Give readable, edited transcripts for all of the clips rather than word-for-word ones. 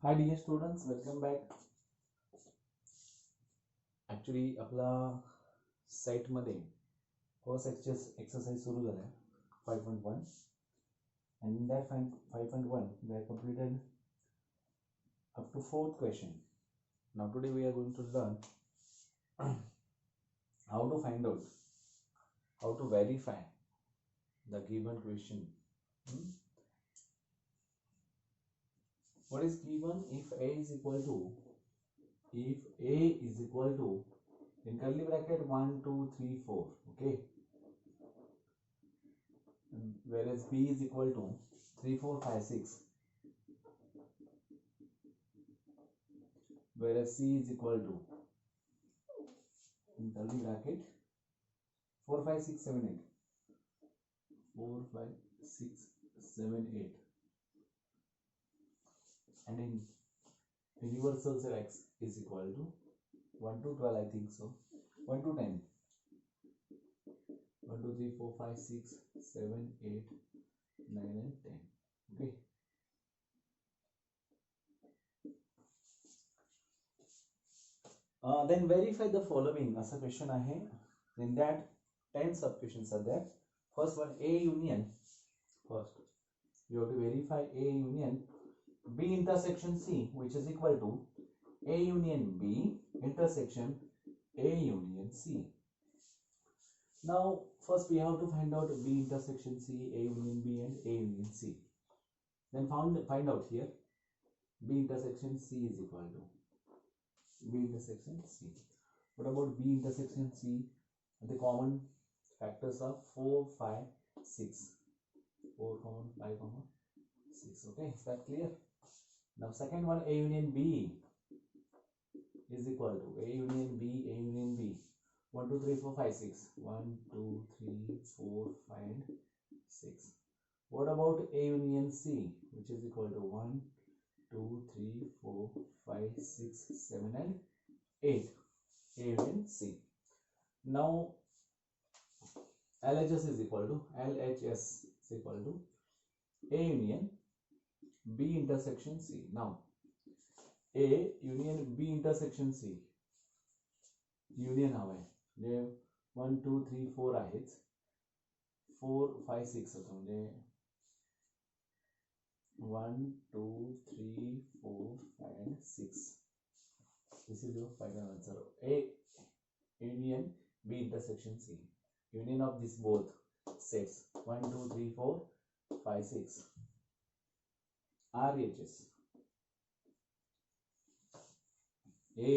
Hi dear students, welcome back. Actually आपला site मध्ये first exercise सुरू झाला 5.1 and in that 5.1 we have completed up to fourth question. Now today we are going to learn how to find out, how to verify the given question. What is given? If a is equal to in curly bracket 1 2 3 4, okay, whereas b is equal to 3 4 5 6, whereas c is equal to in curly bracket 4 5 6 7 8, 4 5 6 7 8, and in universal set x is equal to 1 to 12, I think so, 1 to 10, 1 2 3 4 5 6 7 8 9 and 10. Okay, then verify the following as a question आहे. In that 10 sub questions are there. First one, A union. First you have to verify A union B intersection C, which is equal to A union B intersection A union C. Now first we have to find out B intersection C, A union B and A union C. Then find out here B intersection C is equal to B intersection C. What about B intersection C? The common factors are 4 5 6, 4 common 5 common 6. Okay, is that clear? Now second one, A union B is equal to A union B, A union B, 1 2 3 4 5 6, 1 2 3 4 5 and 6. What about A union C, which is equal to 1 2 3 4 5 6 7 and 8, A union C. Now LHS is equal to A union B intersection C. Now A union B intersection C union हवा आहे म्हणजे 1 2 3 4 आहेच, 4 5 6 होतं म्हणजे 1 2 3 4 5 and 6. This is your final answer. A union B intersection C, union of these both sets 1 2 3 4 5 6, RHS A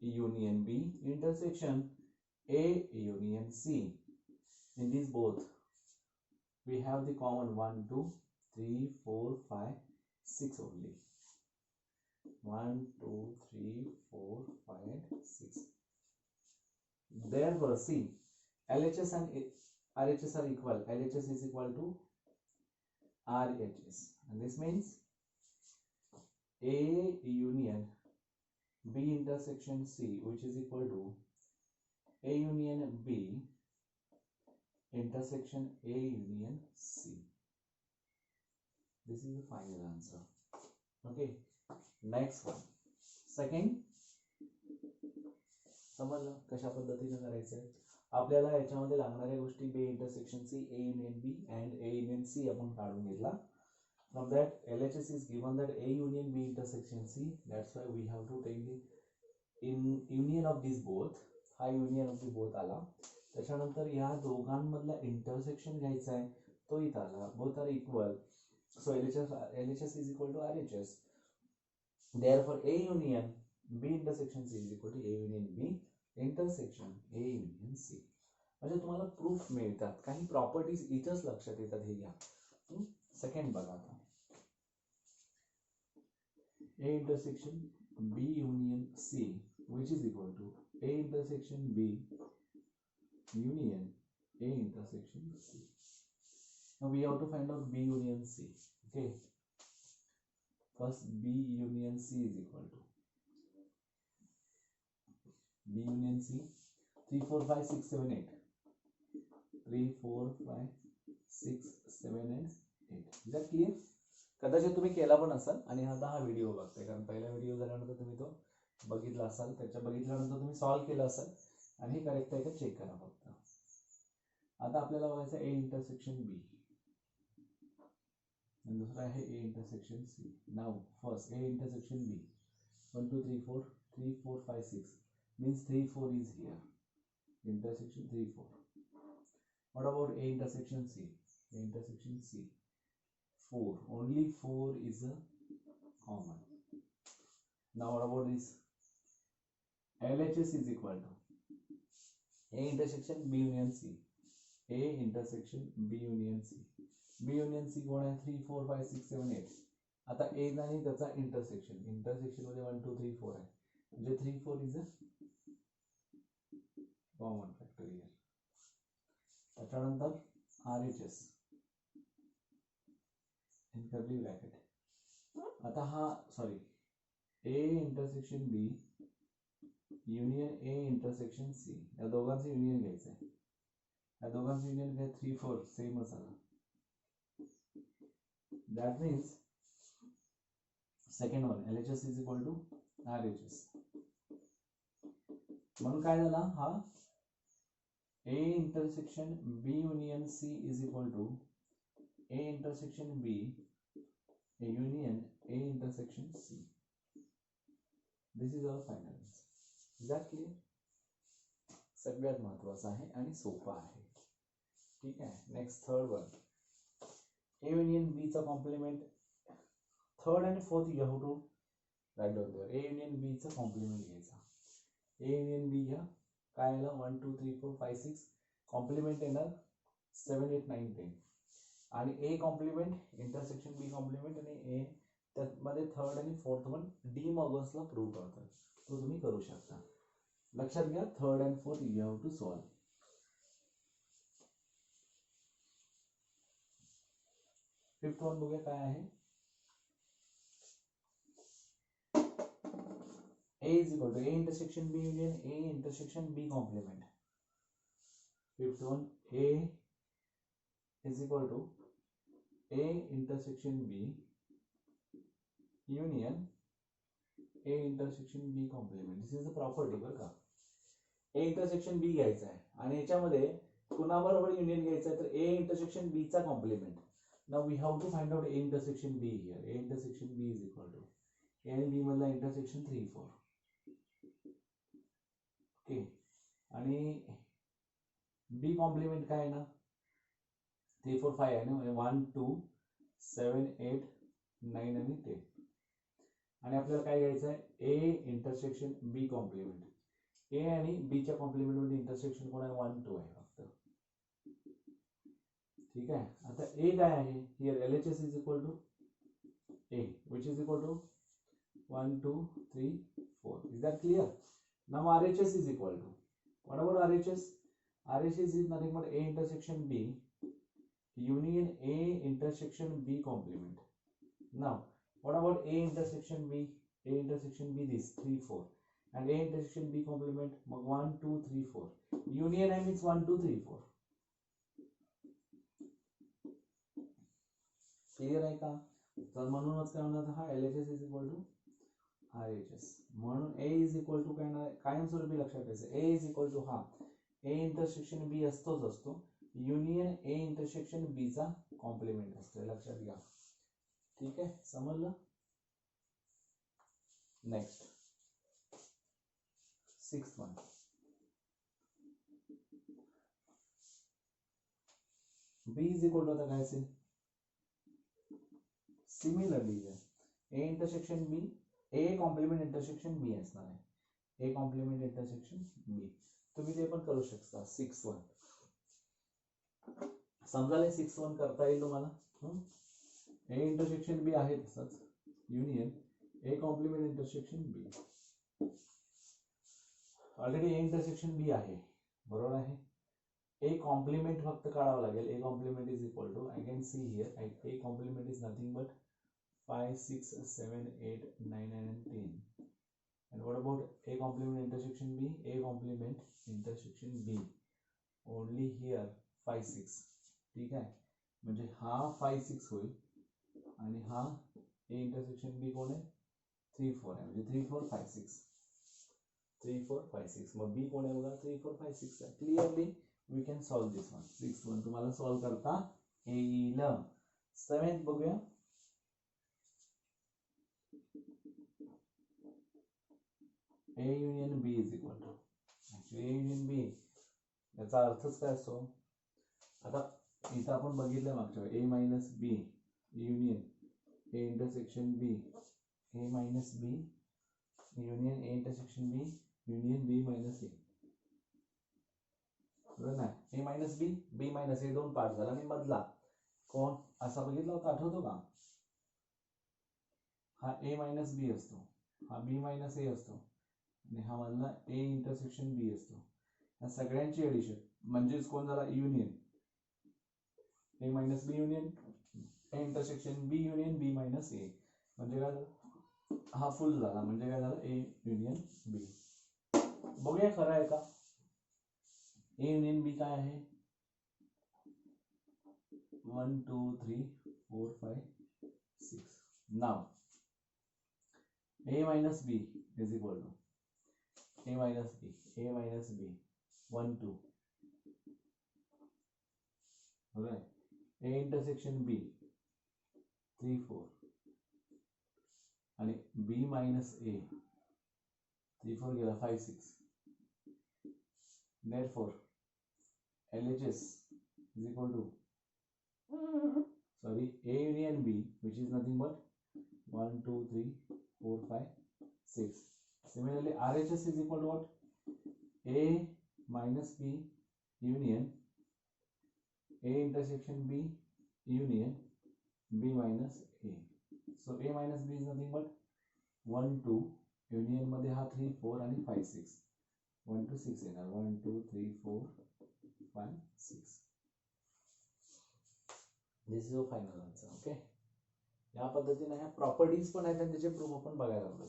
union B intersection A union C. In these both we have the common 1 2 3 4 5 6 only. 1 2 3 4 5 and 6. Therefore see, LHS and RHS are equal. LHS is equal to RHS, and this means A union B intersection C, which is equal to A union B intersection A union C. This is the final answer. Okay, next one. Second, समजलं कशा पद्धतीने करायचं आहे. आपल्याला याच्यामध्ये लागणाऱ्या गोष्टी B intersection C, A union B and A union C आपण काढून घेतला. From that LHS is given that A union B intersection C. That's why we have to take the union of these both. हा union of the both आला. त्याच्यानंतर या दोघांमधला intersection घ्यायचा आहे, तो इथं आला. Both are equal, so LHS is equal to RHS. Therefore A union B intersection C is equal to A union B intersection A union C. म्हणजे तुम्हाला प्रूफ मिळतात, काही प्रॉपर्टीज इथंच लक्षात येतात, हे घ्या. सेकंड बघा आता, A intersection B union C, which is equal to A intersection B union A intersection C. Now we have to find out B union C. Okay, first B union C is equal to B union C 3 4 5 6 7 8, 3 4 5 6 7 and 8. Is that clear? कदाचित तुम्ही केला पण असाल आणि आता हा video बघताय, कारण पहिला व्हिडिओ झाल्यानंतर तुम्ही तो बघितला असाल, त्याच्या बघितल्यानंतर तुम्ही सॉल्व्ह केला असाल आणि हे करेक्ट आहे का चेक करा फक्त. आता आपल्याला बघायचं ए इंटरसेक्शन बी आणि दुसरा आहे ए इंटरसेक्शन सी. नाव first A intersection B 1 2 3 4 3 4 5 6 means 3 4 is here, intersection 3 4. What about A intersection C? A intersection C 4, only 4 is a common. Now what about this? LHS is equal to A intersection B union C. A intersection B union C. B union C कोण आहे? 3 4 5 6 7 8. आता A आणि त्याचा intersection, intersection मध्ये 1 2 3 4 आहे, म्हणजे 3 4 is a common factor here. त्याच्यानंतर RHS in curly bracket. आता हा sorry A intersection B union A intersection C, या दोघांचं युनियन घ्यायचं आहे. या दोघांचं युनियन काय 3 4 सेमच आलं. That means second one LHS is equal to RHS. म्हणून काय झाला हा A intersection B union C is equal to A intersection B union A intersection C. This is our final answer. Is that clear? सगळ्यात महत्त्वाचं आहे आणि सोपा आहे. ठीक आहे. Next third one A union B चा कॉम्प्लिमेंट. थर्ड आणि fourth you have to write down there. A union B चा कॉम्प्लिमेंट घ्यायचा. A union B घ्या. काय आला 1 2 3 4 5 6 कॉम्प्लिमेंट येणार 7 8 9 10 आणि A complement intersection B complement आणि A त्यामध्ये थर्ड आणि फोर्थ वन डी मॉर्गन्सला प्रूव्ह करतात. तो तुम्ही करू शकता. लक्षात घ्या third and fourth you have to solve. Fifth one बघूया काय आहे. A is equal to A intersection B union A intersection B complement. Fifth one A is equal to A intersection B union A intersection B complement. This is the property बरं का. A intersection B घ्यायचा आहे आणि याच्यामध्ये कुणाबरोबर union घ्यायचं आहे तर A intersection B चा complement. Now we have to find out A intersection B here. A intersection B is equal to A आणि B मधला इंटरसेक्शन 3 4. ओके आणि B कॉम्प्लिमेंट काय आहे ना 3 4 5 आहे ना 1 2 7 8 9 आणि 10 आणि आपल्याला काय घ्यायचं आहे A intersection B complement. A आणि B च्या कॉम्प्लिमेंट मध्ये इंटरसेक्शन कोण आहे 1 2 आहे फक्त. ठीक आहे. आता A काय आहे here LHS is equal to A which is equal to 1 2 3 4. Is that clear? Now RHS is equal to what about RHS? RHS is nothing but A intersection B union A intersection B complement. Now what about A intersection B? A intersection B this 3 4 and A intersection B complement 1 2 3 4. Union I means 1 2 3 4. Clear आहे का? तर म्हणूनच काय होणार हा LHS is equal to RHS. म्हणून A is equal to काय कायमस्वरूपी लक्षात घ्यायचं A is equal to हा A इंटरसेक्शन B असतोच असतो युनियन A इंटरसेक्शन B चा कॉम्प्लिमेंट असतो. लक्षात घ्या. ठीक आहे समजलं. Next sixth one B is equal to आता काय असेल similarly A intersection B A complement intersection B असणार आहे. A कॉम्प्लिमेंट इंटरसेक्शन B तुम्ही ते पण करू शकता. 6 1 समजायला 6 1 करता येईल तुम्हाला. A इंटरसेक्शन B आहे तसंच union A complement intersection B. Already A intersection B आहे बरोबर आहे. A कॉम्प्लिमेंट फक्त काढावं लागेल. A complement is equal to I can see here A complement is nothing but 5 6 7 8 9 and 10. And what about A complement intersection B? A complement intersection B only here 5 6. ठीक आहे म्हणजे हा 5 6 होईल आणि हा ए इंटरसेक्शन बी कोण आहे 3 4 आहे म्हणजे 3 4 5 6 3 4 5 6 मग बी कोण आहे बघा 3 4 5 6 आहे clearly we can solve this one 6 one तुम्हाला सॉल्व करता येईल 7th बघूया A union B is equal to A union B याचा अर्थच काय असतो आता इथं आपण बघितलं मागच्या A minus B union A intersection B A minus B union A intersection B union B minus A बरोबर ना A minus B minus A दोन पार्ट झाला आणि मधला कोण असा बघितला होता आठवतो का हा A मायनस B असतो हा B मायनस A असतो आणि हा मधला A इंटरसेक्शन B असतो या सगळ्यांची एडिशन म्हणजेच कोण झाला union A minus B union A intersection B union B minus A म्हणजे काय हा फुल झाला म्हणजे काय झालं A युनियन B बघूया खरं आहे का A युनियन B काय आहे 1 2 3 4 5 6 नाव A minus B is equal to A minus B 1 2 right A intersection B 3 4 आणि B minus A 3 4 गेला 5 6 therefore LHS is equal to sorry A union B which is nothing but 1 2 3 4 5 6 similarly RHS is equal to what A minus B union A intersection B union B minus A so A minus B is nothing but 1 2 union मध्ये हा 3 4 आणि 5 6 1 to 6 येणार 1 2 3 4 5 6 this is your final answer okay या पद्धतीने ह्या properties पण आहेत आणि त्याचे प्रूफ आपण बघायला लागलो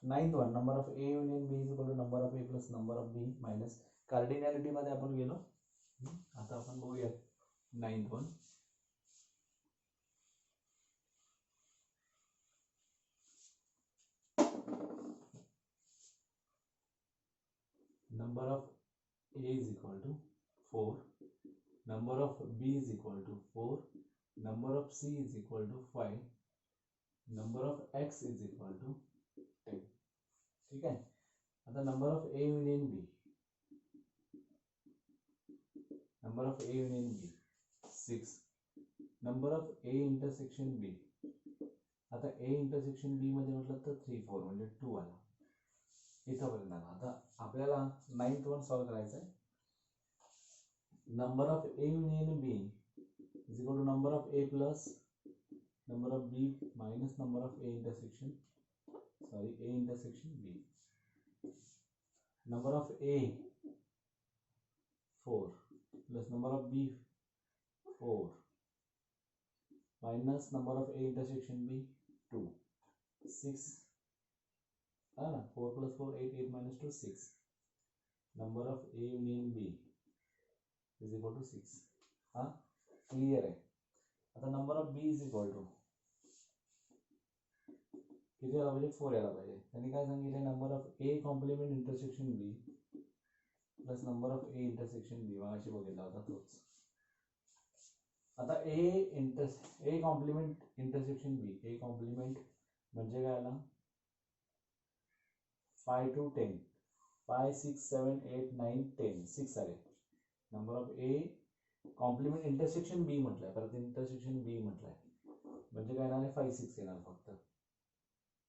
9th one number of A union B is equal to number of A plus number of B minus cardinality मध्ये आपण गेलो आता आपण बघूया 9th one number of A is equal to 4 number of B is equal to 4 number of C is equal to 5 number of X is equal to 10 ठीक आहे आता number of A union B number of A union B 6 number of A intersection B आता A intersection B मध्ये म्हटलं तर 3 4 म्हणजे 2 आला इथपर्यंत आला आता आपल्याला 9th वन सॉल्व करायचं आहे number of A union B is equal to number of A plus number of B minus number of A intersection B number of A 4 plus number of B 4 minus number of A intersection B 2 6 4 plus 4 8 8 minus 2 6 number of A union B is equal to 6 clear आहे आता number of B is equal to किती यायला पाहिजे 4 यायला पाहिजे त्यांनी काय सांगितले number of A complement intersection B plus number of A intersection B मागाशी बघितला होता तोच आता A complement intersection B A complement म्हणजे काय आला 5 to 10 5 6 7 8 9 10 6 आले number of A complement intersection B म्हटलंय परत इंटरसेक्शन B म्हटलंय म्हणजे काय येणार 5 6 येणार फक्त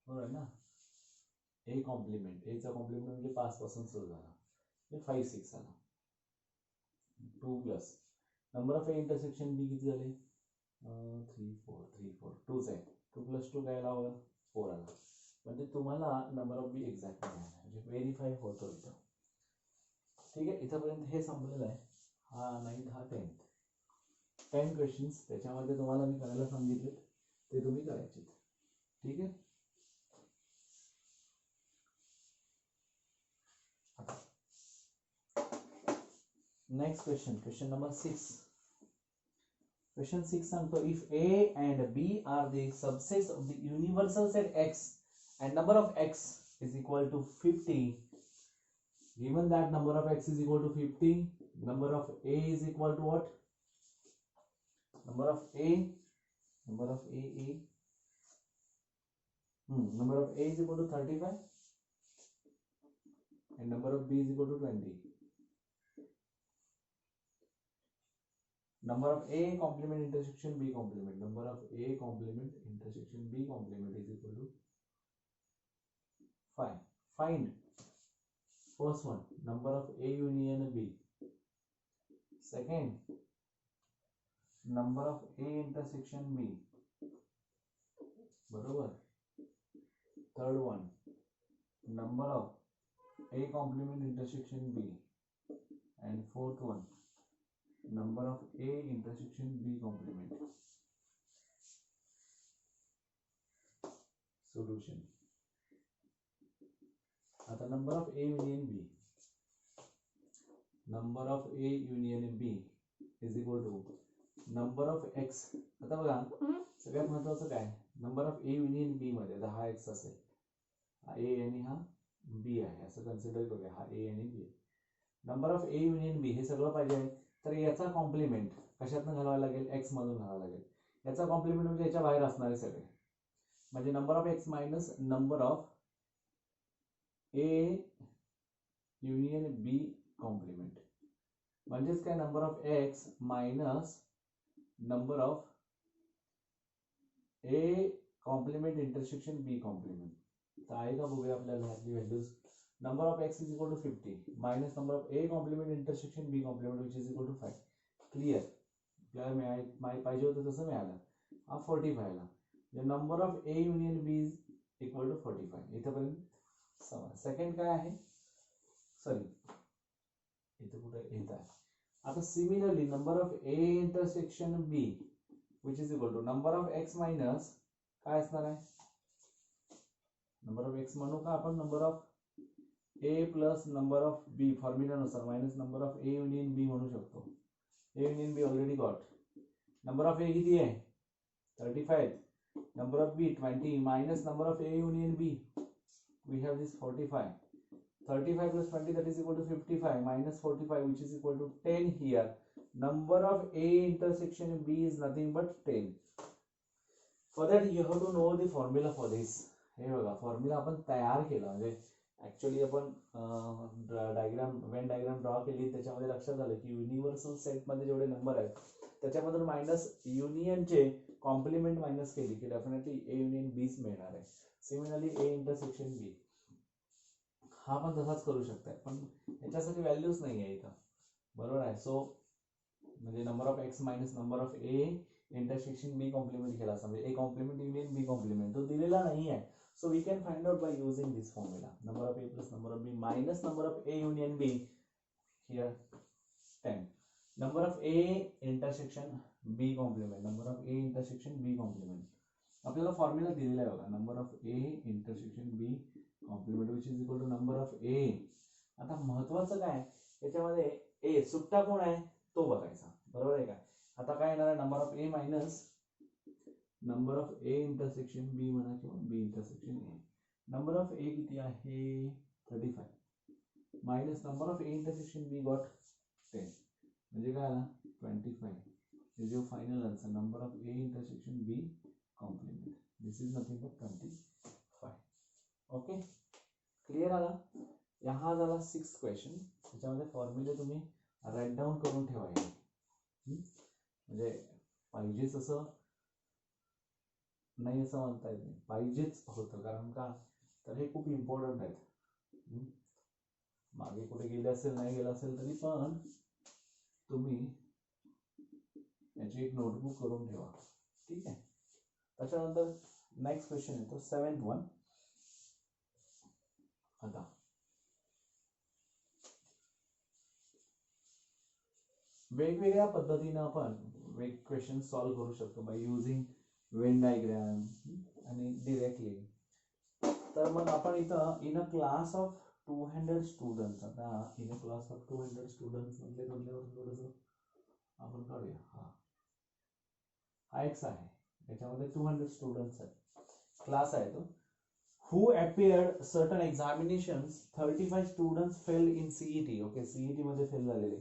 बरोबर ना A कॉम्प्लिमेंट A चा कॉम्प्लिमेंट म्हणजे 5 पासून सुरू झाला म्हणजे 5 6 आला 2 plus number of A intersection B किती झाले 3 4 3 4 2च आहे 2 प्लस 2 काय आला 4 आला म्हणजे तुम्हाला नंबर ऑफ B एक्झॅक्ट मिळाला म्हणजे व्हेरीफाय होतो इथं ठीक आहे इथपर्यंत हे संपलेलं आहे हा 9th हा 10 क्वेश्चन्स त्याच्यामध्ये तुम्हाला मी करायला सांगितले ते तुम्ही करायचे ठीक आहे नेक्स्ट क्वेश्चन नंबर 6 क्वेश्चन 6 सांगतो if A and B are the subsets of the universal set X and number of X is equal to 50, given that number of X is equal to 50, number of A is equal to what? Number of A number of A is equal to 35 and number of B is equal to 20. Number of A complement intersection B complement. Number of A complement intersection B complement is equal to 5. Find first one, number of A union B. Second, number of A intersection B. बरोबर. Third one, number of A complement intersection B. And fourth one, number of A intersection B complement. Solution. आता number of A union B. Number of A union B is equal to number of X. आता बघा सगळ्यात महत्त्वाचं काय, number of A union B मध्ये आता हा X असेल, हा A आणि हा B आहे असं कन्सिडर करूया, हा A आणि B. Number of A union B हे सगळं पाहिजे आहे, तर याचा कॉम्प्लिमेंट कशातनं घालावा लागेल, X मधून घालावा लागेल. याचा कॉम्प्लिमेंट म्हणजे याच्या बाहेर असणारे सगळे, म्हणजे number of X minus number of A union B complement, म्हणजेच काय, number of X minus number of A complement intersection B complement. तर आहे का बघूया आपल्याला ह्यातली values. Number of X is equal to 50 minus number of A complement intersection B complement which is equal to 5. Clear. आपल्याला पाहिजे होतं तसं मिळालं. हा 45 ला number of A union B is equal to 45. इथपर्यंत समज. सेकंड काय आहे, सॉरी इथं कुठे येत आहे. आता similarly number of A intersection B which is equal to number of X minus काय असणार आहे, नंबर ऑफ X म्हणू का आपण, number of A plus number of B फॉर्म्युलानुसार minus number of A union B म्हणू शकतो. A union B already got. Number of A किती आहे 35, number of B 20 minus number of A union B we have this 45. 35 plus 20 that is equal to 55 minus 45 which is equal to 10 here. Number of A intersection B is nothing but 10. For that you have to know the formula for this. हे बघा formula आपण तयार केला, म्हणजे actually आपण diagram Venn diagram draw केली, त्याच्यामध्ये लक्षात आलं की युनिव्हर्सल सेट मध्ये जेवढे नंबर आहेत त्याच्यामधून मायनस युनियनचे कॉम्प्लिमेंट मायनस केली की डेफिनेटली A युनियन Bच मिळणार आहे. सिमिलरली A इंटरसेक्शन B हा पण तसाच करू शकताय, पण याच्यासाठी व्हॅल्यूज नाही आहे इथं, बरोबर आहे. सो म्हणजे number of X minus number of A intersection B complement केला असता, म्हणजे A कॉम्प्लिमेंट युनियन B कॉम्प्लिमेंट तो दिलेला नाही आहे. So we can find out by using this formula. Number of A plus number of B minus number of A union B here 10. Number of A intersection B complement, number of A intersection B complement आपल्याला formula दिलेला आहे बघा, number of A intersection B complement which is equal to number of A. आता महत्वाचं काय याच्यामध्ये, A सुट्टा कोण आहे तो बघायचा, बरोबर आहे का. आता काय येणार आहे, number of A minus number of A intersection B म्हणा किंवा B intersection A. Number of A किती आहे 35 minus number of A intersection B got 10, म्हणजे काय आला 25 is your final answer. Number of A intersection B complement this is nothing but 25. Okay, clear आला. हा झाला 6th क्वेश्चन. त्याच्यामध्ये फॉर्म्युले तुम्ही राईट डाऊन करून ठेवायचे, म्हणजे पाहिजेच असं नाही असं म्हणता येत नाही, पाहिजेच होतं. कारण का तर हे खूप इम्पॉर्टंट आहेत. मागे कुठे गेले असेल नाही गेलं असेल तरी पण तुम्ही याची एक नोटबुक करून ठेवा, ठीक आहे. त्याच्यानंतर नेक्स्ट क्वेश्चन येतो 7th वन. आता वेगवेगळ्या पद्धतीने आपण क्वेश्चन सॉल्व करू शकतो बाय युजिंग वेन डायग्राम आणि डिरेक्टली. तर मग आपण इथं in a class of 200 students, आता in a class of 200 students म्हणजे थोडंसं आपण काढूया. हा हा एक्स आहे, याच्यामध्ये 200 स्टुडंट्स आहेत, क्लास आहे तो. Who appeared certain examinations, 35 students failed in CET. Okay, CET मध्ये फेल झालेले,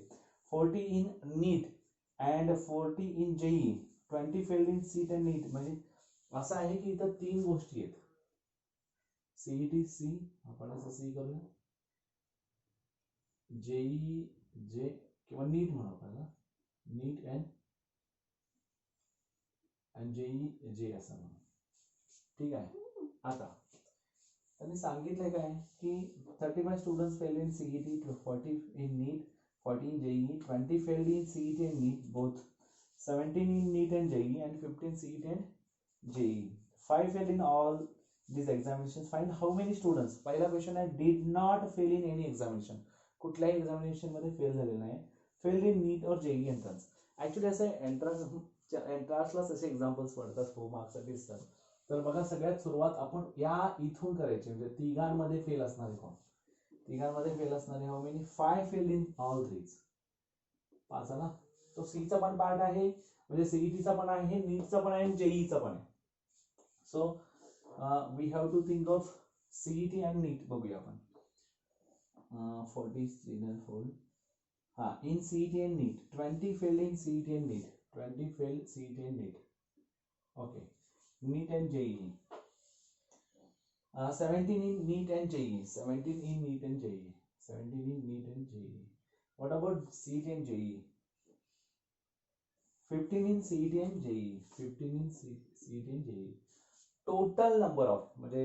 40 in NEET and 40 in JEE, 20 failed in CET and NEET. म्हणजे असं आहे की इथं तीन गोष्टी आहेत. CET C आपण असं C करूया, JEE J किंवा NEET म्हणू आपण, NEET and JEE J असं म्हणू. ठीक आहे. आता त्यांनी सांगितलं काय की 35 students fail in CET, 40 in NEET, 40 in JEE, 20 failed in CET and NEET both, 17 in NEET and JEE and 15 CET and JEE. 5 failed in all these examinations. Find how many students. पहिला question आहे did not fail in any examination. कुठल्याही examination मध्ये fail झालेलं नाही. Failed in NEET और JEE entrance. Actually असं एंट्रन्सला असे examples पडतात 4 मार्क्ससाठी असतात. तर बघा सगळ्यात सुरुवात आपण या इथून करायची, म्हणजे तिघांमध्ये फेल असणारे कोण, तिघांमध्ये फेल असणारे how many, 5 fail in all threes, 5 ना. तो सीचा पण पार्ट आहे, म्हणजे सीईटीचा पण आहे, नीटचा पण आहे आणि जेईचा पण आहे. So we have to think of CET and NEET. बघूया आपण 40 4 हा in CET and NEET, 20 fail in CET and NEET, 20 fail CET and NEET. Okay, NEET and JEE. 17 in NEET and JEE. 17 in NEET and JEE. 17 in NEET and JEE. What about CET and JEE? 15 in CET and JEE. 15 in CET and JEE. Total number of म्हणजे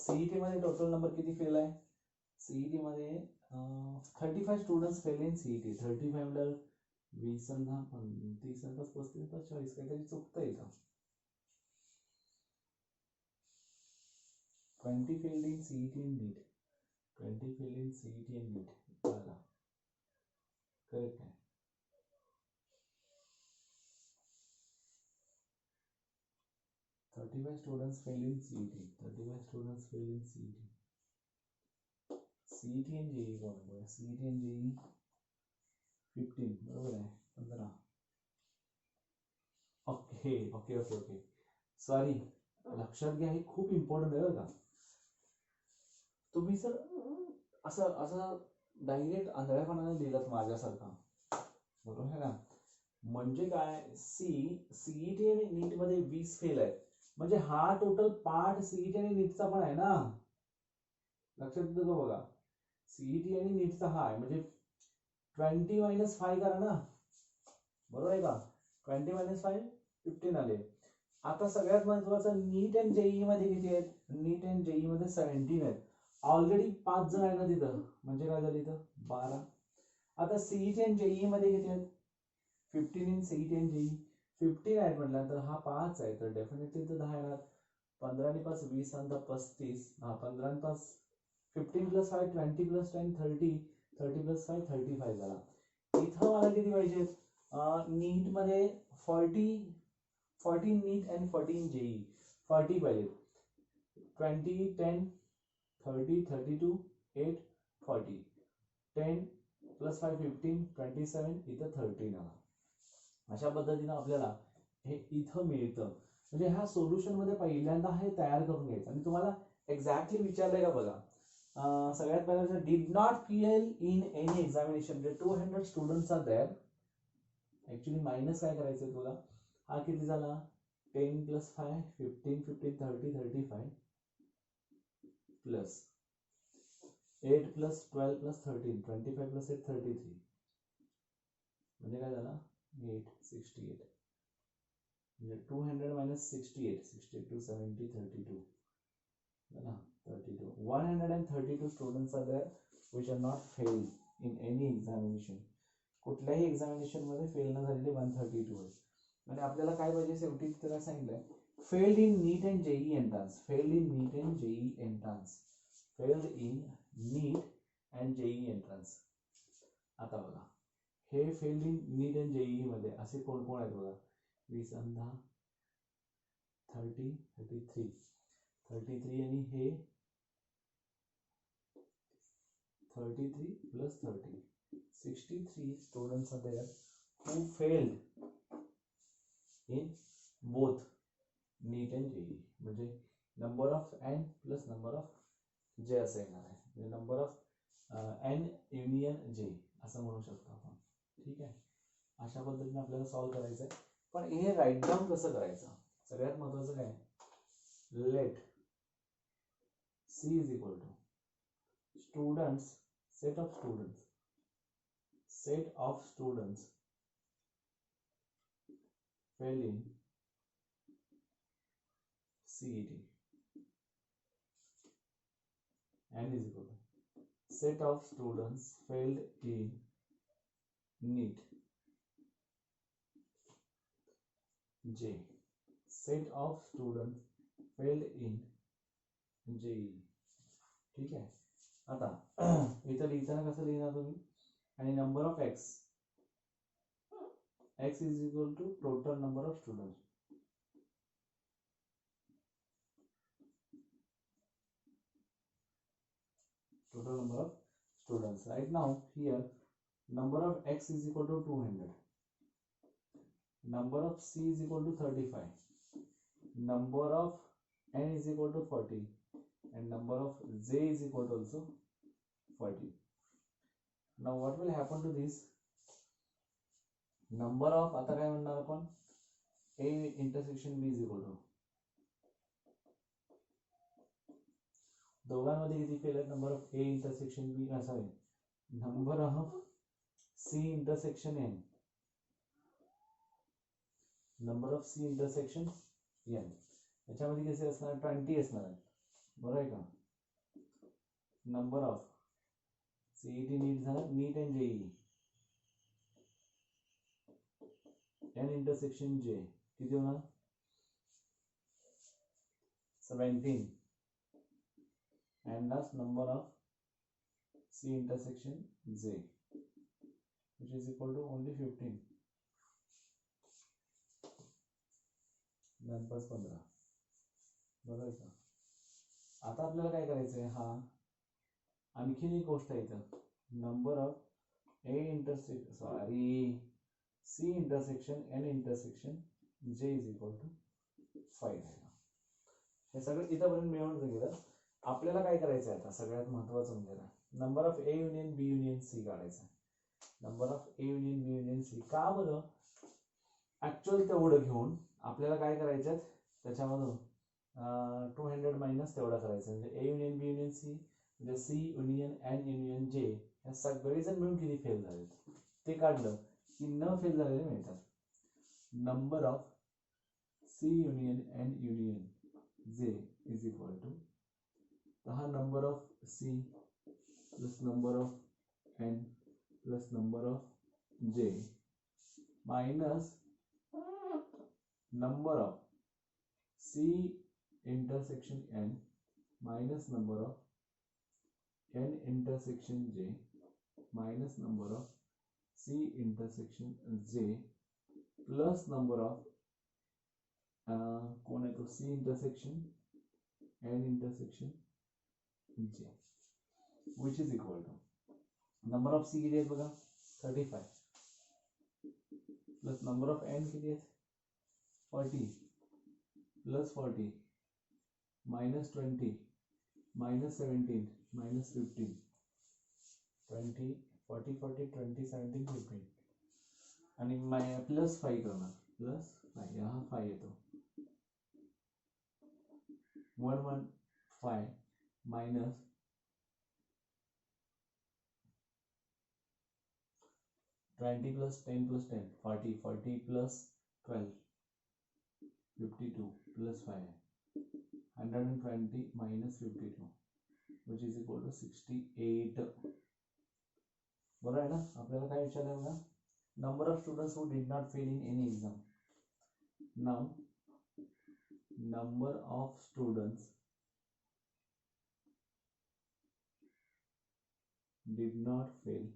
CET मध्ये total number किती fail आहे? CET मध्ये 35 students fail in CET. 35 म्हणजे 20 आणि 10 30 आणि 35 40 काहीतरी चुकतंय का? 20 failed in CET and NEET. 20 failed in CET and NEET. चला करेक्ट आहे. Thirty-five students failed in CET. 35 students failed in CET. CET and JEE कोण आहे? CET and JEE 15 बरोबर आहे, 15. Okay okay okay okay, sorry, लक्षात घ्या हे खूप इम्पॉर्टंट आहे बरं का. तुम्ही सर असं असं डायरेक्ट आंधळ्यापणाने लिहिलात माझ्यासारखा, बरोबर आहे ना. म्हणजे काय, सीईटी आणि नीट मध्ये 20 फेल आहेत, म्हणजे हा टोटल पार्ट सीईटी आणि नीटचा पण आहे ना. लक्षात येतो का बघा, सीईटी आणि नीटचा हा आहे, म्हणजे 20 - 5 करा ना, बरोबर आहे का. 20 - 5 15 आले. आता सगळ्यात महत्वाचं, नीट अँड जेईई मध्ये किती आहेत? नीट अँड जेईई मध्ये 17 आहेत. ऑलरेडी 5 जण आहेत ना तिथं, म्हणजे काय झालं इथं 12. आता सीईटी अँड जेईई मध्ये किती आहेत? 15 इन सीईटी अँड जेईई. 15 आहेत म्हटल्यानंतर हा 5 आहे, तर डेफिनेटली इथं 10 येणार. 15 आणि 5 20 आणि 35. 15 आणि 5 15 + 5 20 + 10 30, 30 + 5 35 झाला. इथं मला किती पाहिजे? नीट मध्ये 40 नीट अँड 40 JEE. 40 पाहिजे. 20 10 30 32 8 40, 10 + 5 15 27, इथं 13 आला. अशा पद्धतीनं आपल्याला हे इथं मिळतं. म्हणजे ह्या सोल्युशन मध्ये पहिल्यांदा हे तयार करून घ्यायचं. आणि तुम्हाला एक्झॅक्टली विचारलंय का बघा, सगळ्यात पहिल्यांदा did not fail in any examination, म्हणजे 200 students are there. Actually minus काय करायचं तुला, हा किती झाला, 10 + 5 15 15 30 35 प्लस 8 + 12 + 13 25 + 8 33, म्हणजे काय झाला 8 68, म्हणजे 200 - 68 62 70 32 ना, 32 132 students are there which are not failed in any examination. कुठल्याही एक्झामिनेशन मध्ये फेल न झालेले 132 आहेत. म्हणजे आपल्याला काय पाहिजे, शेवटी त्याला सांगितलंय failed in NEET and JEE entrance, failed in NEET and JEE entrance, failed in NEET and JEE entrance. आता बघा, हे failed in NEET and JEE मध्ये असे कोण कोण आहेत बघा, 20 आणि 10 30 33 33, आणि हे 33 + 30 63 students are there who failed in both NEET and JEE. म्हणजे number of n plus number of j असं येणार आहे, म्हणजे number of n union j असं म्हणू शकतो आपण. ठीक आहे, अशा पद्धतीने आपल्याला सॉल्व्ह करायचं आहे. पण हे राईट डाऊन कसं करायचं, सगळ्यात महत्वाचं काय, late C is equal to students, set of students failed in CET, and is equal to set of students failed in NEET, J, set of students failed in JEE. ठीक आहे, आता इथं लिहिताना कसं लिहिणार तुम्ही, आणि number of x is equal to total number of students. Total number of students. Right now here number of x is equal to 200, number of C is equal to 35, number of n is equal to 40, and number of j is equal to also 40. Now what will happen to this number of, आता काय म्हणणार आपण, a intersection b is equal to, दोघांमध्ये किती fail आहेत, number of a intersection b, sorry number of c intersection n, number of c intersection n, याच्यामध्ये किती असणार, 20 असणार आहे, बरोबर आहे का. नंबर ऑफ CET नीट झालं, नीट and JEE, n intersection j किती होणार, 17, and last number of C intersection j which is equal to only 15, 9 + 15, बरोबर आहे का. आता आपल्याला काय करायचं आहे, हा आणखीन एक गोष्ट आहे इथं, number of C intersection n intersection j is equal to 5 आहे. हे सगळं इथंपर्यंत मिळवून गेलं. आपल्याला काय करायचं आहे आता, सगळ्यात महत्वाचं म्हणजे number of A union B union C काढायचा. Number of A union B union C का बरं, ऍक्च्युअल तेवढं घेऊन आपल्याला काय करायचं, त्याच्यामधून 200 मायनस तेवढा करायचं, म्हणजे A union B union C म्हणजे C union N union J या सगळेजण मिळून किती फेल झाले ते काढलं की न फेल झालेले मिळतात. Number of C union N union J is equal to, हा number of C plus number of N plus number of J minus number of C intersection N minus number of N intersection J minus number of C intersection J plus number of कौन है तो C intersection N intersection J which is equal to number of C किती आहेत बघा 35 plus number of N किती आहेत 40 plus 40 minus 20 minus 17 minus 15 20 40 40 20 17 15 आणि plus 5 करणार plus 5 यहाँ 5 येतो 115 minus 20 plus 10 plus 10 40 40 plus 12 52 plus 5 120 minus 52 which is equal to 68. बरोबर आहे ना. आपल्याला काय विचारलं बघा, number of students who did not fail in any exam. Now number of students did not fail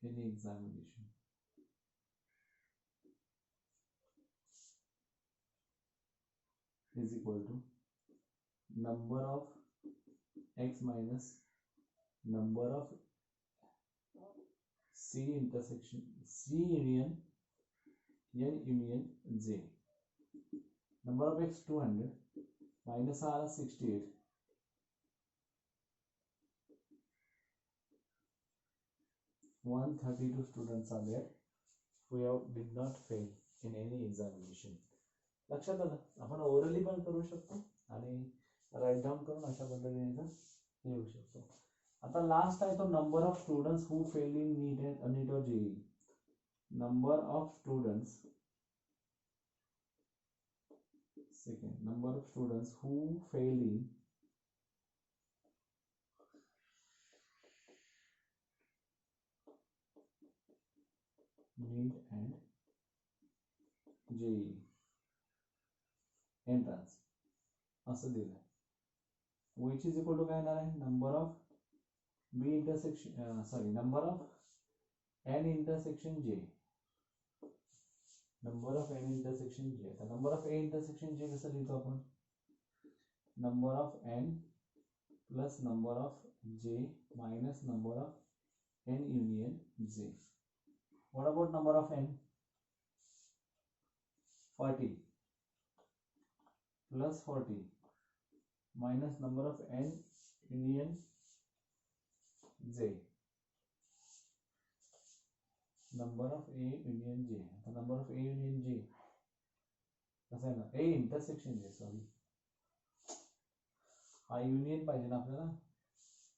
any examination is equal to number of x minus number of C intersection C union N union J. Number of x 200 minus R 68. 132 students are there who did not fail in any examination. लक्षात आलं. आपण orally पण करू शकतो आणि right down करून अशा पद्धतीने लिहू शकतो. आता लास्ट आहे तो number of students who fail in NEET और JEE. Number of students second number of students who fail in NEET and JEE entrance असं दिलं. which is equal to काय येणार आहे number of B intersection number of N intersection J. number of N intersection J. आता number of A intersection J कसं लिहितो आपण number of N plus number of J minus number of N union J. What about number of N? 40 plus 40 minus number of N union J. Number of A union J. The number of A union J कसं आहे ना A intersection J sorry हा union पाहिजे ना आपल्याला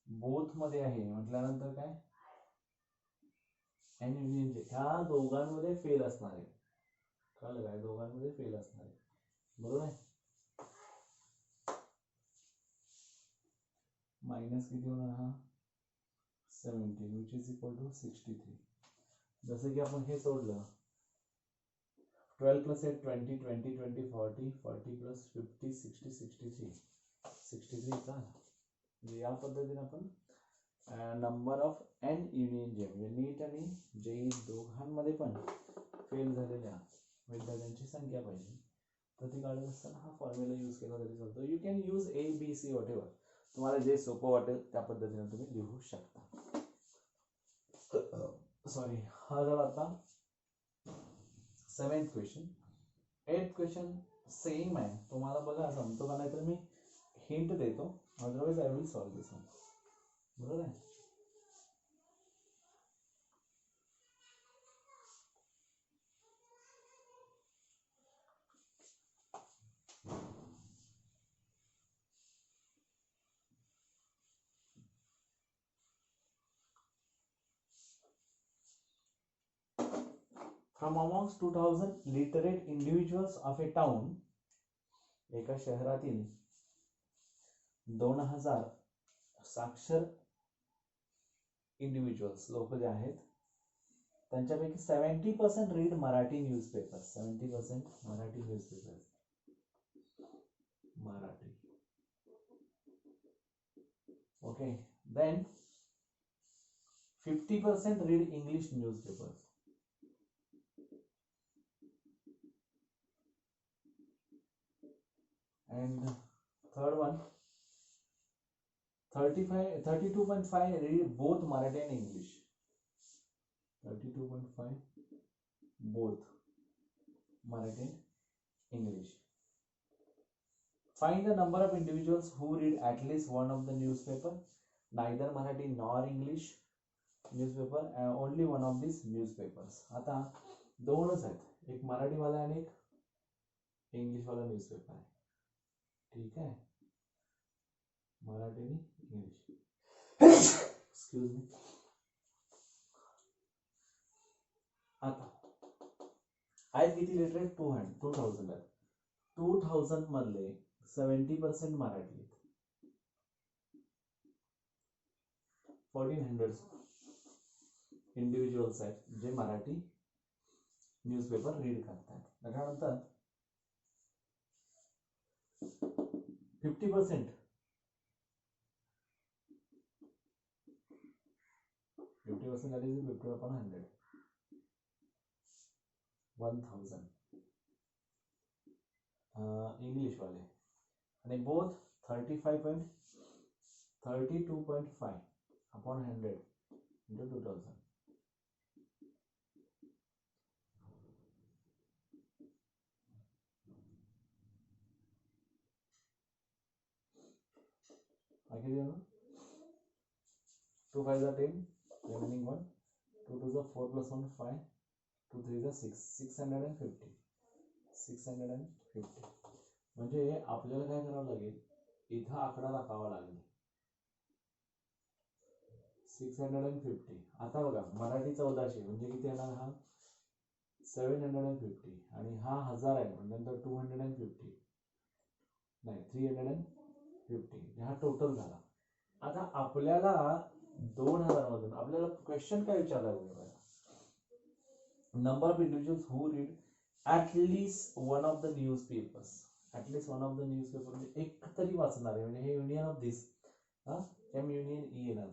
both मध्ये आहे म्हटल्यानंतर काय N युनियन J ह्या दोघांमध्ये फेल असणार आहे. कळलं काय दोघांमध्ये फेल असणार आहे बरोबर आहे. मायनस किती होणार हा 17 which is equal to 63. जसं की आपण हे सोडलं 12 plus 8 20 20 20 40 40 plus 50 60 63 का म्हणजे या पद्धतीने आपण number of N union J म्हणजे नीट आणि जेई दोघांमध्ये पण फेल झालेल्या विद्यार्थ्यांची संख्या पाहिजे तर ती काढत असताना हा फॉर्म्युला यूज केला तरी चालतो. You can use ABC whatever तुम्हाला जे सोपं वाटेल त्या पद्धतीने तुम्ही लिहू शकता. सॉरी हा झाला आता 7th question. 8th question same आहे तुम्हाला बघा जमतो का नाही तर मी हिंट देतो otherwise I will solve this one बरोबर आहे. From amongst 2000 literate individuals of a town, एका शहरातील 2000 साक्षर इंडिव्हिज्युअल्स लोक जे आहेत त्यांच्यापैकी 70% read Marathi newspaper. 70% Marathi newspaper Marathi. Okay then 50% read English newspapers. And third one 32.5 read both Marathi and English. 32.5 both Marathi and English. Find the number of individuals who read at least one of the newspaper, neither Marathi nor English newspaper, only one of these newspapers. आता दोनच आहेत एक मराठी वाला आणि एक English वाला newspaper आहे. ठीक है मराठी इंग्लिश एक्सक्यूज मी. आता आहेत किती लिटरेट 2000 आहेत. 2000 मधले 70% मराठी आहेत. 1400 इंडिव्हिज्युअल्स आहेत जे मराठी न्यूजपेपर रीड करतात. त्याच्यानंतर 50% 50% that is 50 upon 100 1000 इंग्लिश वाले आणि बोथ 32.5 upon 100 into 2000 किती येणार 2 5 are 10 remaining 1 2 2 are 4 plus 1 5 2 3 are 6 650 म्हणजे आपल्याला काय करावं लागेल इथं आकडा टाकावा लागेल 650. आता बघा मराठी 1400 म्हणजे किती येणार हा 750 आणि हा 1000 आहे म्हणजे 250 नाही 350 हा टोटल झाला. आता आपल्याला 2000 मधून आपल्याला क्वेश्चन काय विचारला बघा number of individuals who read at least one of the newspapers म्हणजे एक तरी वाचणार आहे म्हणजे हे union of this M union E येणार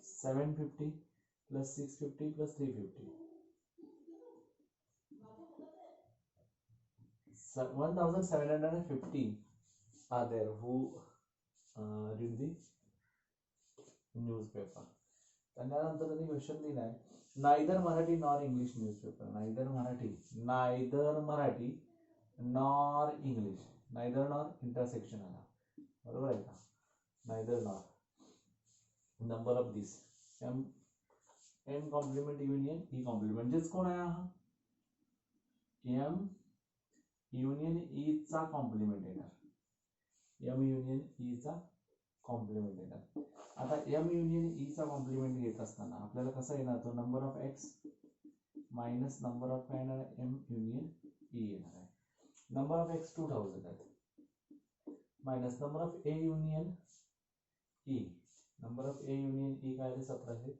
750 plus 650 plus 350 1750 are there who read the newspaper. त्यानंतर त्यांनी क्वेश्चन दिलाय neither Marathi nor English newspaper neither Marathi nor English neither nor intersection आला बरोबर आहे का neither nor number of this M complement union E complement म्हणजेच कोण आहे हा एम युनियन ई चा कॉम्प्लिमेंट येणार एम युनियन ई चा कॉम्प्लिमेंट येणार. आता एम युनियन ई चा कॉम्प्लिमेंट घेत असताना आपल्याला कसा येणार तो number of X minus number of काय येणार एम युनियन ई येणार आहे. नंबर ऑफ एक्स 2000 आहे minus number of A union E number of A union E काय आहे 1750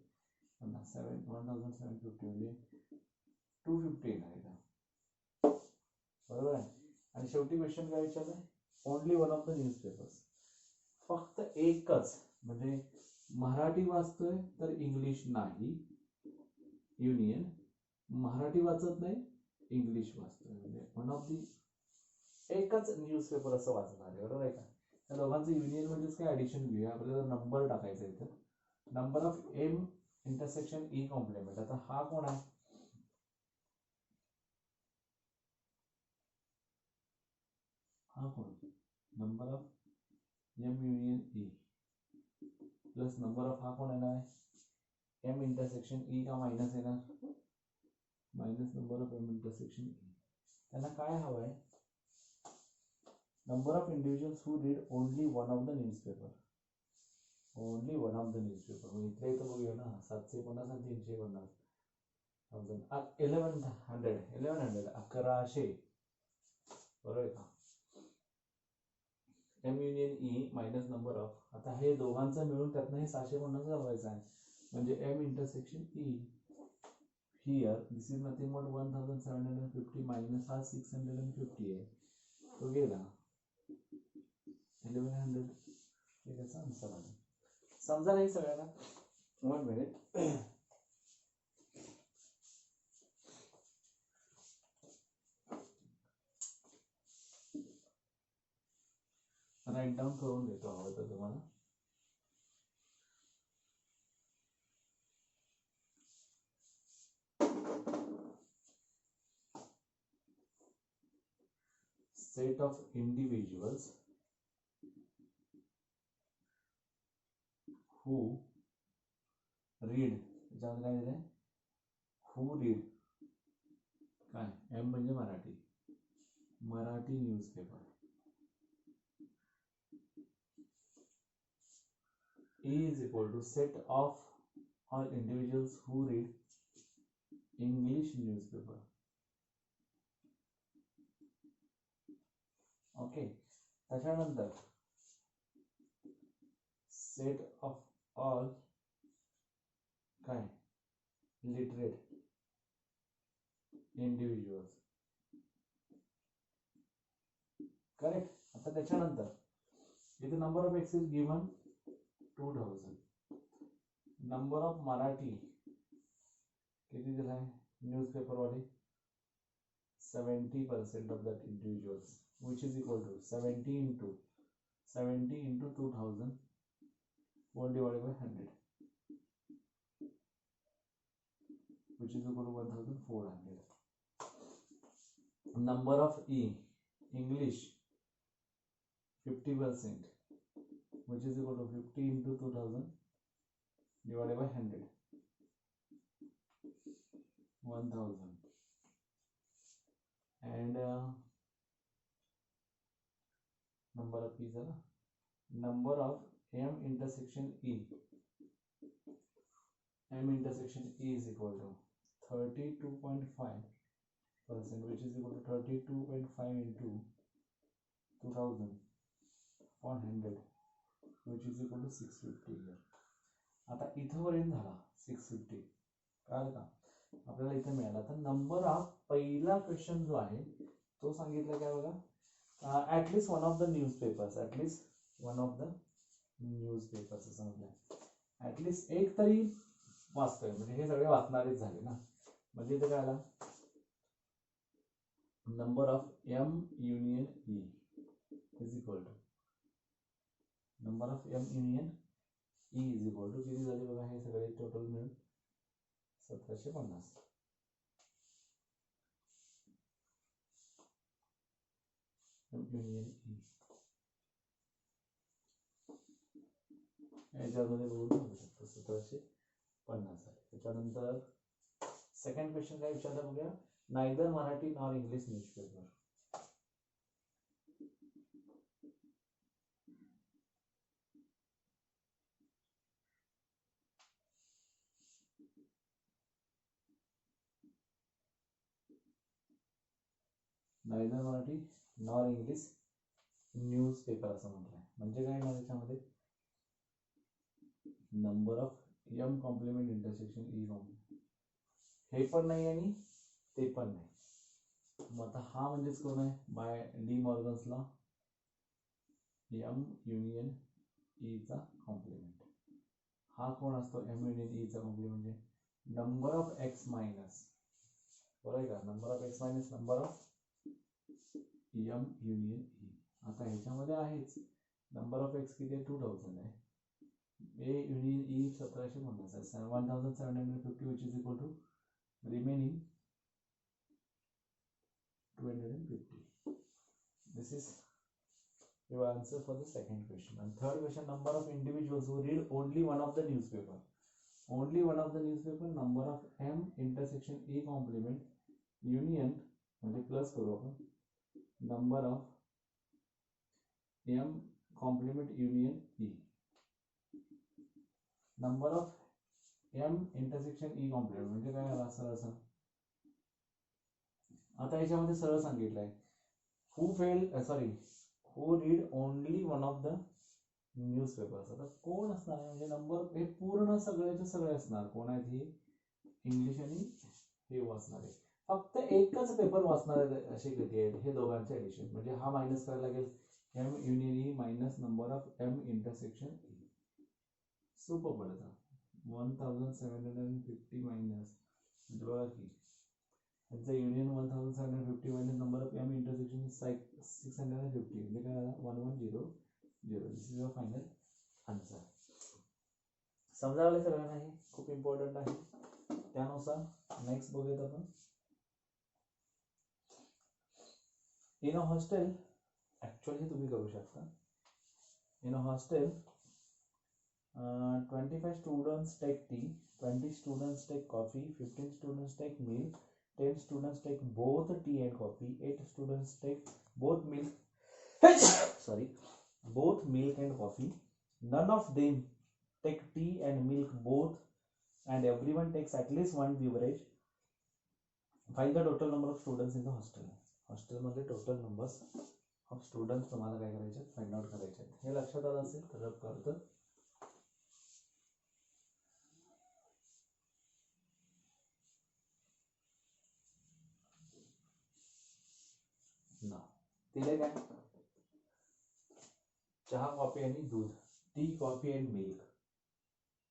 1750 म्हणजे 250 येणार आहे बरोबर आहे. आणि शेवटी क्वेश्चन काय विचारलाय only one of the newspapers फक्त एकच म्हणजे मराठी वाचतोय तर इंग्लिश नाही युनियन मराठी वाचत नाही इंग्लिश वाचतोय म्हणजे वन ऑफ दी एकच न्यूजपेपर असं वाचणार आहे बरोबर आहे का. त्या दोघांचं युनियन म्हणजेच काय ऍडिशन घेऊया आपल्याला नंबर टाकायचा इथं number of M intersection E complement. आता हा कोण आहे हा कोण number of M union E plus number of हा कोण येणार आहे एम इंटरसेक्शन ई का मायनस येणार minus number of M intersection E. त्यांना काय हवं आहे number of individuals who read only one of the newspaper मग इथल्या इथं बघूया ना 750 आणि 350 1100 बरोबर आहे का. M union E minus number of आता हे दोघांचं मिळून त्यातनं हे 750 लावायचं आहे म्हणजे M intersection E here this is nothing but 1750 minus हा 650 आहे तो गेला 1100 हे त्याचा आन्सर आहे. समजा नाही सगळ्यांना 1 मिनिट राईट डाऊन करून देतो हवं तर तुम्हाला. Set of individuals who read त्याच्यामध्ये काय दिलंय हु रीड काय एम म्हणजे Marathi newspaper E is equal to set of all individuals who read English newspaper. Okay. त्याच्यानंतर set of all काय literate individuals. Correct. आता त्याच्यानंतर इथे number of x is given 2000 number of Marathi किती दिलाय न्यूजपेपर वाले 70% of that individuals which is equal to 70 into 2000 1 divided by 100 which is equal to 1400. number of E English 50% which is equal to 50 into 2000 divided by 100, 1000, and number of pieces, number of m intersection e is equal to 32.5%, which is equal to 32.5 into 2000 upon 100, which is equal to 650 here. आता इथपर्यंत झाला 650, कळलं का? आपल्याला इथे मिळाला. तर number of पहिला क्वेश्चन जो आहे तो सांगितलं काय बघा, at least one of the newspapers, at least one of the newspapers असं म्हटलं. ऍटलीस्ट एक तरी वाचतोय, म्हणजे हे सगळे वाचणारेच झाले ना. म्हणजे इथे काय आला, number of M union E is equal to number of M union E is equal to किती झाले बघा, हे सगळे टोटल मिळून 1750. एम युनियन ई याच्यामध्ये बघू शकतो 1750 झाले. त्याच्यानंतर सेकंड क्वेश्चन काय विचारला बघूया, neither Marathi nor English newspaper. Neither Marathi nor English newspaper असं म्हटलंय. म्हणजे काय ना, त्याच्यामध्ये number of M complement intersection E complement हे पण नाही आणि ते पण नाही. मग आता हा म्हणजेच कोण आहे, by De Morgan's law, M union E चा कॉम्प्लिमेंट. हा कोण असतो, एम युनियन ई चा कॉम्प्लिमेंट म्हणजे नंबर ऑफ एक्स मायनस, बरोबर का, number of X minus number of M union E. आता ह्याच्यामध्ये आहेच नंबर ऑफ एक्स किती आहे, 2000 आहे. ए युनियन ई 1750 आहे, 1750, which is equal to remaining 250. This is your answer for the second question. And third question, number of individuals who read only one of the newspaper. Only one of the newspaper, number of m intersection e complement union म्हणजे plus करू आपण, number of m complement union e, number of m intersection e complement म्हणजे काय आला सरळ असं. आता याच्यामध्ये सरळ सांगितलंय, who read only one of the newspapers. आता कोण असणार म्हणजे नंबर हे पूर्ण सगळ्याचे सगळे असणार, कोण आहेत हे, इंग्लिश आणि हे वाचणार आहे. फक्त एकच पेपर वाचणार आहे असे किती आहेत, हे दोघांचे ऍडिशन. म्हणजे हा मायनस करायला लागेल, M union E minus number of M intersection E. सोपं पडतं. 1750 मायनस म्हणजे बघा की यांचं union 1750 minus number of M intersection 650 म्हणजे काय आला 1100. This is your final answer. समजावलं सगळ्यांना, हे खूप इम्पॉर्टंट आहे. त्यानुसार नेक्स्ट बघूयात आपण. इन अ हॉस्टेल, ऍक्च्युअली तुम्ही करू शकता. In a hostel 25 students take tea, 20 students take coffee, 15 students take milk, 10 students take both tea and coffee, 8 students take both milk both milk and coffee, none of them take tea and milk both, and everyone takes at least one beverage. Find the total number of students in the hostel. Hostel मध्ये total numbers of students तुम्हाला काय करायचे, find out करायचे. हे लक्षात आलं असेल तर रब करतो ना. दिले काय, चहा कॉफी आणि दूध, T coffee and milk.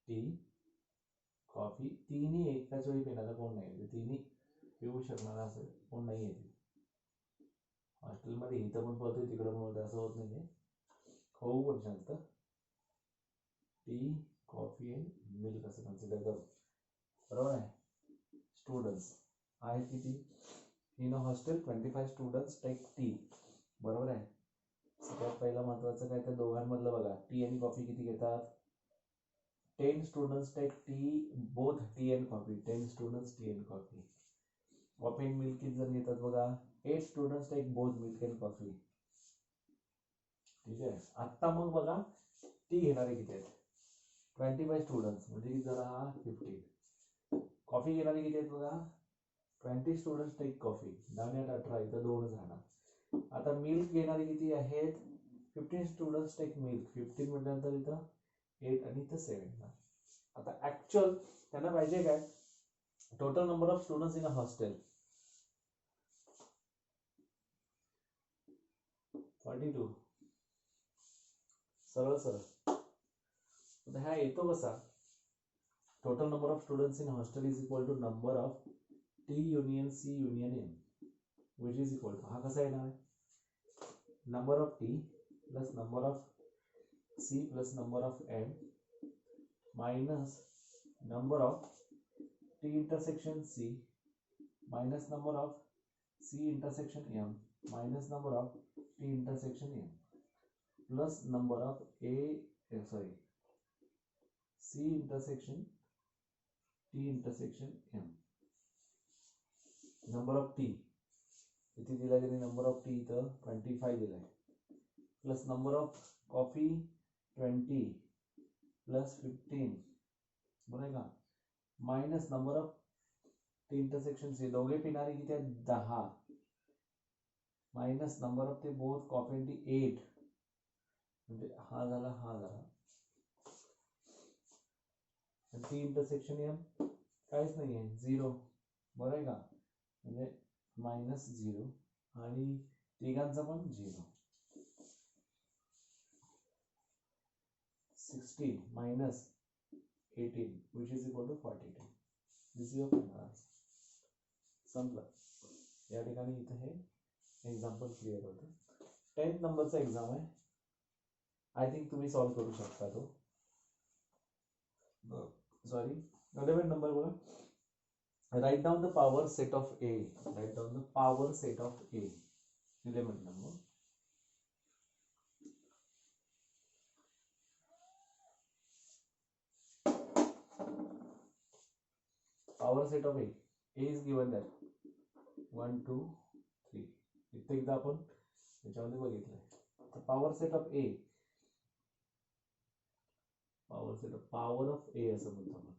Tea coffee तिन्ही एकाच वेळी पिण्याला कोण नाही, तिन्ही पिऊ शकणार असेल कोण नाही आहे. हॉस्टेलमध्ये इथं पण पळतोय तिकडं पण होतं असं होत नाही. खाऊ पण शांत, टी कॉफी अँड मिल्क असं कन्सिडर करू, बरोबर आहे. स्टुडंट्स आहेत किती in a hostel, 25 students take tea, बरोबर आहे. सगळ्यात पहिलं महत्वाचं काय, त्या दोघांमधलं बघा, टी आणि कॉफी किती घेतात? 10 students take tea, both tea and coffee. 10 students tea and coffee. Coffee and milk किती जण घेतात बघा? 8 students take both milk and coffee. ठीक आहे. आता मग बघा टी घेणारे किती आहेत? 25 स्टुडंट्स, म्हणजे किती झाला? 15. कॉफी घेणारे किती आहेत बघा? 20 स्टुडंट्स टेक कॉफी. 10 आणि 18, इथं 2 राहणार. आता मिल्क घेणारे किती आहेत? 15 स्टुडंट्स टेक मिल्क. 15 म्हटल्यानंतर इथं 8 आणि इथं 7. आता ऍक्च्युअल त्यांना पाहिजे काय? Total number of students in a hostel 42. सरळ सरळ. आता हा येतो कसा? Total number of students in hostel is equal to number of T union C union M, which is equal to, हा कसा येणार आहे? Number of T plus number of C plus number of M minus number of T intersection C minus number of C intersection M minus number of T intersection M plus number of C intersection T intersection M. Number of T किती दिला त्यांनी? Number of T इथं 25 दिलाय, plus number of coffee 20 plus 15, बरोबर आहे का? Minus number of T intersection C, दोघे पिणारे किती आहेत? 10, मायनस नंबर ऑफ ते बोथ कॉफी अँड टी 8, म्हणजे हा झाला हा झाला. टी इंटरसेक्शन एम काहीच नाहीये, 0, बरोबर आहे का? म्हणजे -0 आणि तिघांचा पण 0. 16 minus 18 which is equal to 42. This is your final answer. समजलं? या ठिकाणी इथं हे एक्झाम्पल क्लिअर होतं. 10th नंबरचा एक्झाम आहे. आय थिंक तुम्ही सॉल्व्ह करू शकता तो. सॉरी, 11 नंबर बघा. Write down the power set of A. Write down the power set of A. 11 number. Power set of A. A is given there. 1, 2, 3. इथे एकदा आपण त्याच्यामध्ये बघितलंय. Power set of A, power of A असं म्हणतो आपण.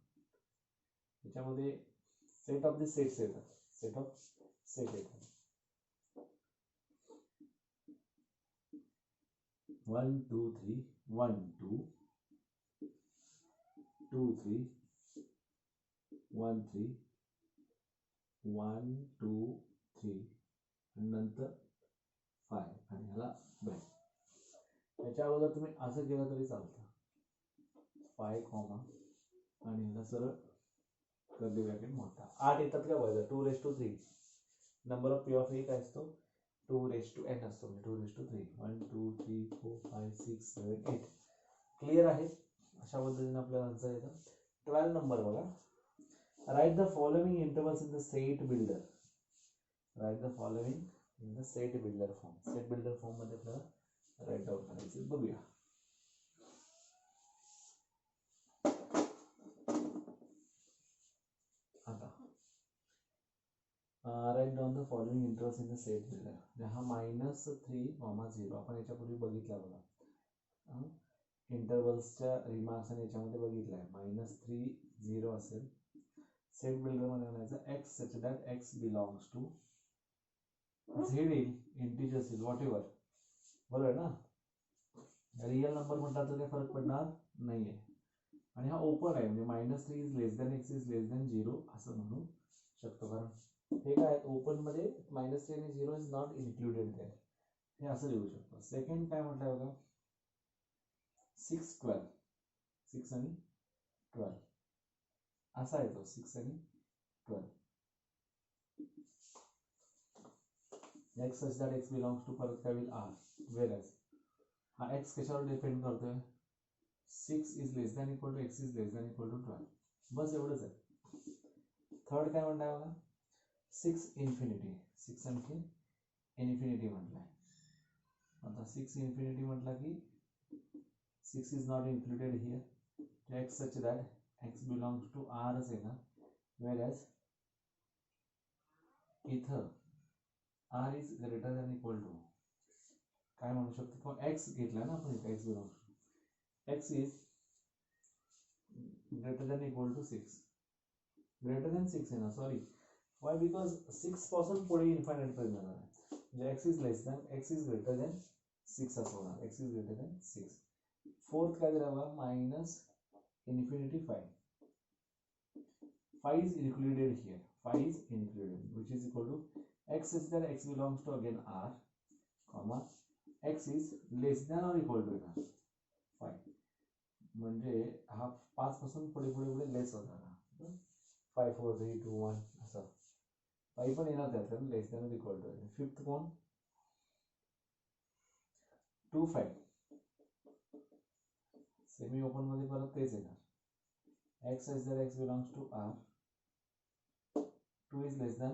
त्याच्यामध्ये सेट ऑफ द सेट्स येतात. सेट ऑफ सेट येतात. 1 2 3 1 2 2 3 1 3 1 2 3 आणि नंतर 5 आणि ह्याला ब्रेक. त्याच्या अगोदर तुम्ही असं केलं तरी चालतं. 5 कॉमा आणि ह्याला सरळ कर्ली ब्रॅकेट मोठा. 8 येतात का बघा. 2⁻3. नंबर ऑफ पी ऑफ ए काय असतो? 2⁻n असतो. 2⁻3. 1 2 3 4 5 6 7 8. क्लिअर आहे? अशा पद्धतीने आपल्याला आन्सर येतं. 12 नंबर बघा. Write the following intervals in the set builder. Write the following in the set builder form. Set builder form मध्ये आपल्याला राईट डाऊन करायचं. बघूया. आता write down the following intervals in the set builder. हा -3, 0 आपण याच्यापूर्वी बघितला बघा. इंटरवल्सच्या रिमार्क्स आणि याच्यामध्ये बघितलाय. -3 0 असेल. सेट बिल्डर मध्ये म्हणायचं X such that X belongs to Z येईल, इंटिजर्स येईल, व्हॉट एव्हर. बरोबर आहे ना? रिअल नंबर म्हटला तर काही फरक पडणार नाहीये. आणि हा ओपन आहे, म्हणजे -3 is less than x is less than 0 असं म्हणू शकतो. कारण हे काय ओपन मध्ये -3 आणि 0 इज नॉट इन्क्लुडेड देअर, हे असं लिहू शकतो. सेकंड काय म्हटलंय बघा. 6 12, 6 आणि 12 असा येतो. 6 आणि 12. X such that X belongs to, परत काय होईल आर. वेर एज हा एक्स कशावर डिपेंड करतोय? 6 is less than equal to X is less than equal to 12. बस एवढंच आहे. थर्ड काय म्हणताय बघा. 6 इन्फिनिटी. 6 आणखी इन्फिनिटी म्हटलंय. आता 6 इन्फिनिटी म्हटलं की 6 is not included here, x such that x belongs to R च आहे ना, whereas इथं R is greater than equal to काय म्हणू शकतो पण x घेतला ना आपण इथे, x belongs to x is greater than equal to 6, greater than 6 आहे ना, सॉरी why because 6 पासून पुढे इन्फायनाइट पर्यंत जाणार आहे, म्हणजे x is less than x is greater than 6 असं होणार, x is greater than 6. Fourth काय दिला बघा, minus infinity 5, 5 is included here, 5 is included which is equal to x is that x belongs to again R, comma x is less than or equal to 5, म्हणजे हा 5 पासून पुढे पुढे पुढे लेस होणार, 5 4 3 2 1 असं 5 पण येणार त्यात लेस दॅन और इक्वल टू. फिफ्थ कोण 2 5 सेमी ओपन मध्ये परत तेच येणार, x is that x belongs to R, 2 is less than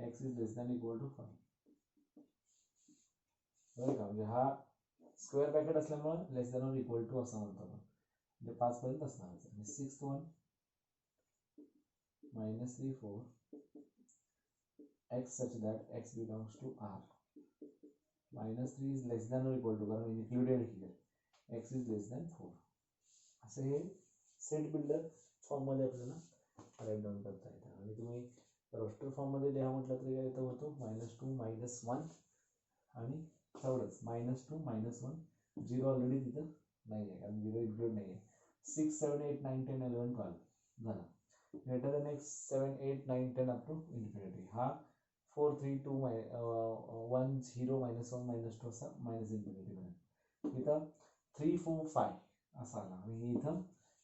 x is less than equal to 5, बरं का, म्हणजे हा स्क्वेअर ब्रॅकेट असल्यामुळे लेस दॅन और इक्वल टू असं म्हणतो आपण, म्हणजे 5 पर्यंत असणार. आणि sixth one -3 4 x such that x belongs to R, -3 is less than or equal to, कारण included here x is less than 4. असे हे सेट बिल्डर फॉर्म मध्ये आपल्याला राईट डाऊन करता येतं. आणि तुम्ही रोस्टर फॉर्म मध्ये लिहा म्हटलं तरी काय होतो, -2 -1 आणि तेवढंच -2 -1, 0 ऑलरेडी तिथं नाही आहे कारण 0 इन्क्लूड नाही आहे. 6 7 8 9 10 11 12 झाला, greater than x 7 8 9 10 up to infinity, हा 4 3 2 1 0 -1 -2 असा मायनस इन्फिनिटी पर्यंत. इथं 3 4 5 असा आला, आणि इथं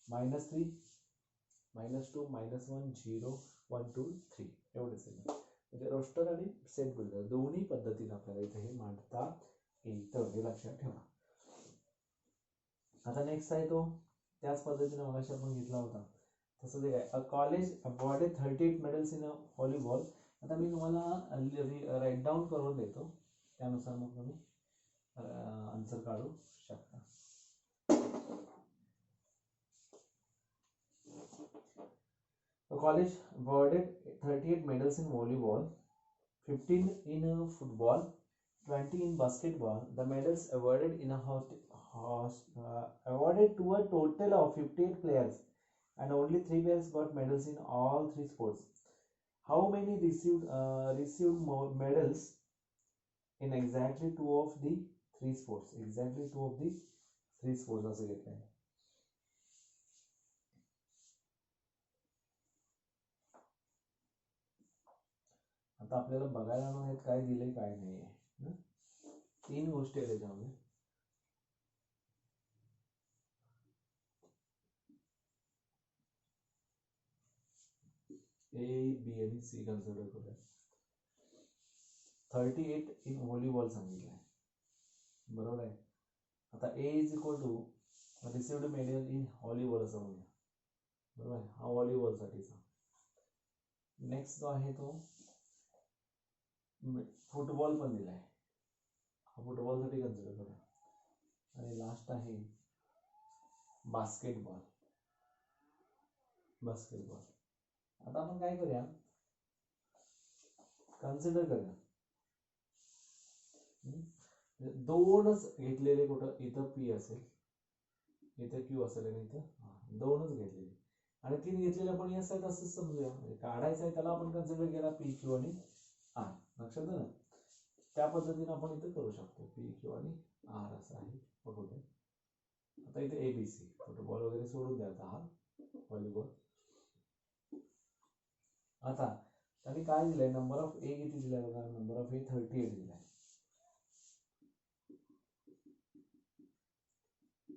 -3 -2 -1 0 1 2 3 एवढेच आहे. म्हणजे रोस्टर आणि सेट बिल्डर दोन्ही पद्धतीने आपल्याला इथे हे मांडता येतं, हे लक्षात ठेवा. आता नेक्स्ट आहे तो त्याच पद्धतीने मगाशी आपण घेतला होता तसं ते काय, a college awarded 38 medals in volleyball. आता मी तुम्हाला राईट डाऊन करून देतो, त्यानुसार मग तुम्ही आन्सर काढू शकता. A college awarded 38 medals in volleyball, 15 in football, 20 in basketball. The medals awarded awarded to a total of 58 players, and only 3 players got medals in all 3 sports. How many received more medals in exactly 2 of the 3 sports? Exactly 2 of the 3 sports असं घेतलंय. आता आपल्याला बघायला माहित काय दिलंय काय नाहीये, 3 गोष्टी आहेत त्याच्यामध्ये. ए बी आणि सी कन्सिडर करूया. 38 इन व्हॉलीबॉल सांगितलंय, बरोबर आहे. आता A is equal to received medal in volleyball असं म्हणूया, बरोबर आहे, हा व्हॉलीबॉलसाठीचा. नेक्स्ट जो आहे तो फुटबॉल पण दिलाय, हा फुटबॉलसाठी कन्सिडर करूया. आणि लास्ट आहे बास्केटबॉल. बास्केटबॉल आता आपण काय करूया, कन्सिडर करूया दोनच घेतलेले, कुठं इथं पी असेल, इथं क्यू असेल, आणि इथं दोनच घेतलेले, आणि 3 घेतलेले आपण या साईड असंच समजूया. म्हणजे काढायचं आहे त्याला आपण कन्सिडर केला पी क्यू आणि आर, लक्षात ना. त्या पद्धतीने आपण इथं करू शकतो, पी क्यू आणि आर असं आहे. बघूया आता इथे एबीसी, फुटबॉल वगैरे सोडून द्यायचा, हा व्हॉलीबॉल. आता त्यांनी काय दिलंय, नंबर ऑफ ए किती दिलाय बघा, नंबर ऑफ ए 38 दिलाय.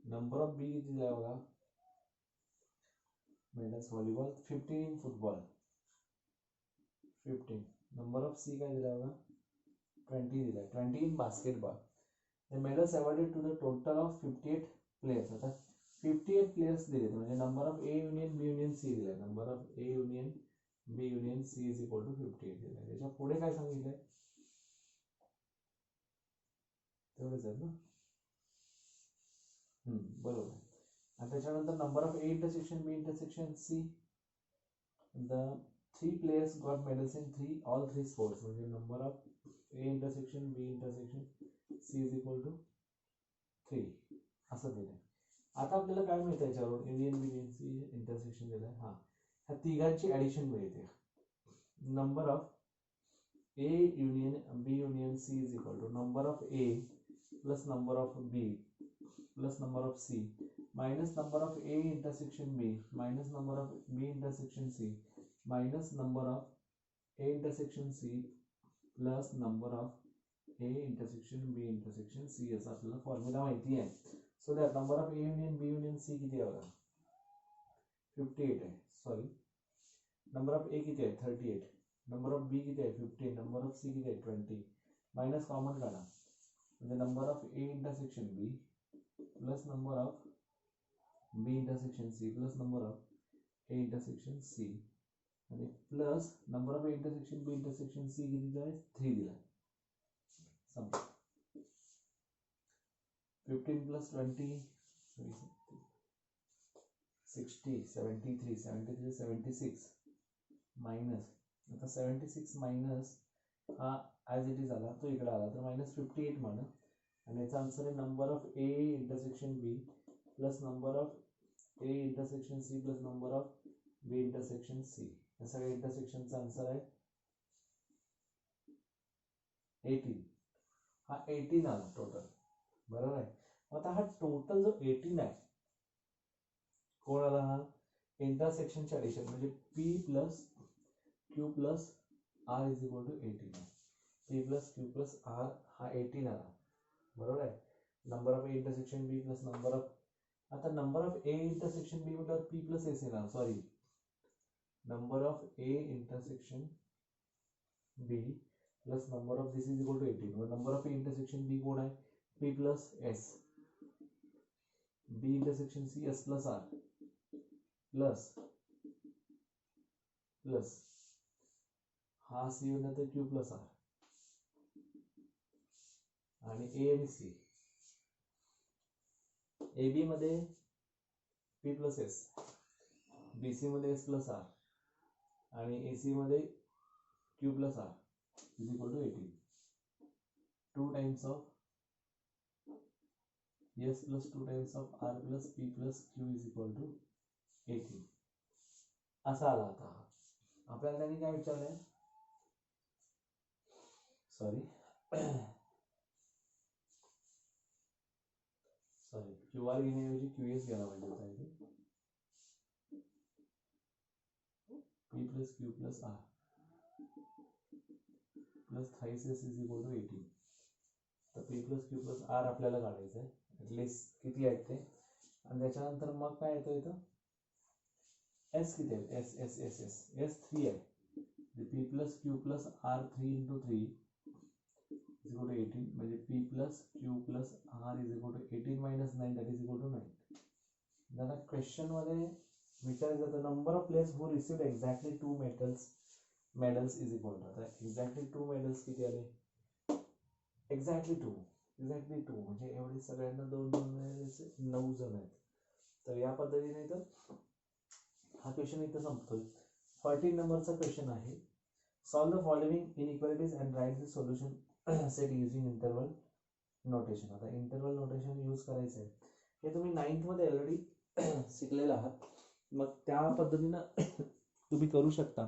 नंबर ऑफ बी किती दिलाय बघा, medals volleyball 15 in football 15. Number of C काय दिलाय बघा 20 दिलाय, 20 in basketball. The medals awarded to the total of 58 players. आता 58 प्लेयर्स दिले, म्हणजे number of A union B union C दिलाय, number of A union B union C is equal to 58 दिलाय. त्याच्या पुढे काय सांगितलंय, तेवढेच आहेत ना. बरोबर आहे. आणि त्याच्यानंतर number of A intersection B intersection C, the 3 players got medals in all three sports. म्हणजे number of A intersection B intersection C is equal to 3 असं दिलंय. आता आपल्याला काय मिळतं याच्यावरून, इंडियन बी एन सी इंटरसेक्शन दिलंय. हा, ह्या तिघांची ऍडिशन मिळते. Number of A union B union C is equal to number of A plus number of B plus number of C minus number of A intersection B minus number of B intersection C minus number of A intersection C plus number of A intersection B intersection C असा आपल्याला formula माहिती आहे. So that number of A union B union C किती आहे बघा, 58 आहे. Sorry, number of ए किती आहे 38, नंबर ऑफ बी किती आहे 15, नंबर ऑफ सी किती आहे 20, माइनस कॉमन काढा म्हणजे number of A intersection B plus number of B intersection C plus number of A intersection C आणि plus number of A intersection B intersection C किती दिला आहे 3 दिला आहे. 15 plus 20 60 73 73 76 माइनस, आता 76 माइनस हा ॲज इट इज आला तो इकडे आला तर माइनस 58 म्हणा. आणि याचा आन्सर आहे number of A intersection B plus number of A intersection C plus number of B intersection C. या सगळ्या इंटरसेक्शनचा आन्सर आहे 18. हा 18 आला टोटल, बरोबर आहे. आता हा टोटल जो 18 आहे कोण आला, हा इंटरसेक्शनचे ऍडिशन म्हणजे P plus Q plus R is equal to 18 आहे. P plus Q plus R हा 18 आला, बरोबर आहे. Number of A intersection B plus number of, आता number of A intersection B म्हटल्यावर पी प्लस एस येणार, sorry number of A intersection B plus number of this is equal to 18. Number of A intersection B कोण आहे P plus S, बी intersection C S plus R plus plus हा C होणार Q plus R आणि A आणि C. A B मध्ये P plus S, B C मध्ये S plus R आणि A C मध्ये Q plus R is equal to 18. 2 times of S plus 2 times of R plus P plus Q is equal to 18 असा आला. आता आपल्याला त्यांनी काय विचारलंय, सॉरी क्यू आर घेण्याऐवजी QS घ्यायला पाहिजे होता इथे. P plus Q plus R plus thrice S is equal to 18. तर P plus Q plus R आपल्याला काढायचं आहे, ॲटलिस्ट किती आहेत ते. आणि त्याच्यानंतर मग काय येतं इथं एस किती आहे, S S S S S 3 आहे. P plus Q plus R 3 into 3 is equal to 18 म्हणजे P plus Q plus R is equal to 18 minus 9 that is equal to 9. जरा क्वेश्चन मध्ये विचारायचं तर number of players who received exactly 2 medals is equal to, आता exactly 2 medals किती आले, exactly 2 म्हणजे एवढे सगळ्यांना 2 9 जण आहेत. तर या पद्धतीने तर हा क्वेश्चन इथं संपतोय. 14 नंबरचा क्वेश्चन आहे, solve the following inequalities and write the solution set using interval notation. आता इंटरवल नोटेशन यूज करायचं आहे, हे तुम्ही 9th मध्ये ऑलरेडी शिकलेले आहात, मग त्या पद्धतीनं तुम्ही करू शकता,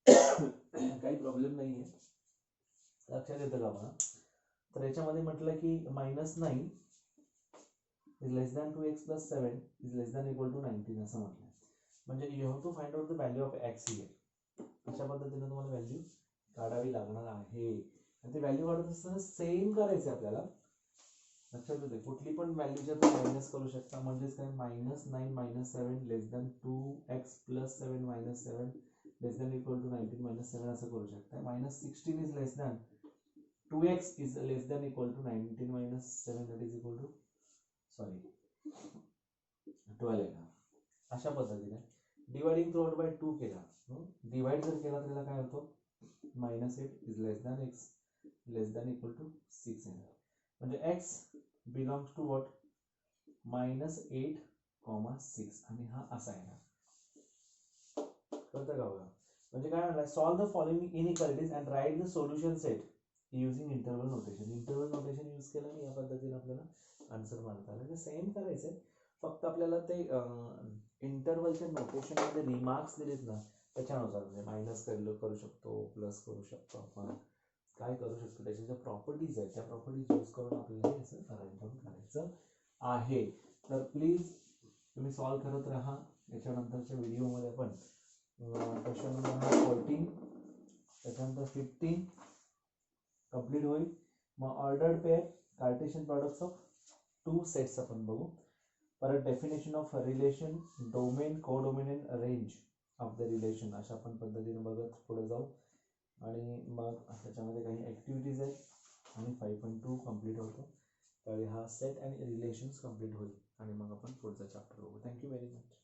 काही प्रॉब्लेम नाही आहे. लक्षात येतं का मला. तर याच्यामध्ये म्हटलं की -9 is less than 2x plus 7 is less than equal to 19 असं म्हटलं. म्हणजे you have to find out the value of x here. अशा पद्धतीने तुम्हाला व्हॅल्यू काढावी लागणार आहे. आणि ते व्हॅल्यू काढत असताना सेम करायचे आपल्याला. लक्षात येते कुठली पण व्हॅल्यूच्या तुम्ही मायनस करू शकता. म्हणजेच काय -9 - 7 less than 2x plus 7 - 7 less than equal to 19 - 7 असं करू शकता. -16 is less than 2x is less than equal to 19 minus 7 that is equal to 12 आहे. अशा पद्धतीने डिवाइडिंग थ्रू आउट बाय 2 केला, डिवाइड जर केला तर त्याला काय होतं -8 is less than x less than equal to 6 आहे. म्हणजे x बिलॉंग्स टू व्हॉट -8,6 आणि हा असा येणार. कळतं का बघा? म्हणजे काय म्हणलं, solve the following inequalities and write the solution set using interval notation. Interval notation use केलं या पद्धतीने आपल्याला आन्सर मारता आलं. सेम करायचंय, फक्त आपल्याला ते इंटरवलच्या नोटेशन मध्ये रिमार्क्स दिलेत ना त्याच्यानुसार, म्हणजे मायनस करू शकतो, प्लस करू शकतो, आपण काय करू शकतो, त्याच्या ज्या प्रॉपर्टीज आहेत त्या प्रॉपर्टीज यूज करून आपल्याला हे असं अरेंज करायचं आहे. तर प्लीज तुम्ही सॉल्व करत राहा. याच्यानंतरच्या व्हिडिओमध्ये आपण क्वेश्चन नंबर 14 त्याच्यानंतर 15 कंप्लीट होईल. मग ordered pair, Cartesian products of two sets आपण बघू. परत definition of relation, domain, codomain, range of the relation, अशा आपण पद्धतीने बघत पुढे जाऊ. आणि मग त्याच्यामध्ये काही ॲक्टिव्हिटीज आहेत आणि 5.2 कंप्लीट होतो. त्यावेळी हा सेट आणि रिलेशन्स कंप्लीट होईल आणि मग आपण पुढचा चॅप्टर बघू. Thank you very much.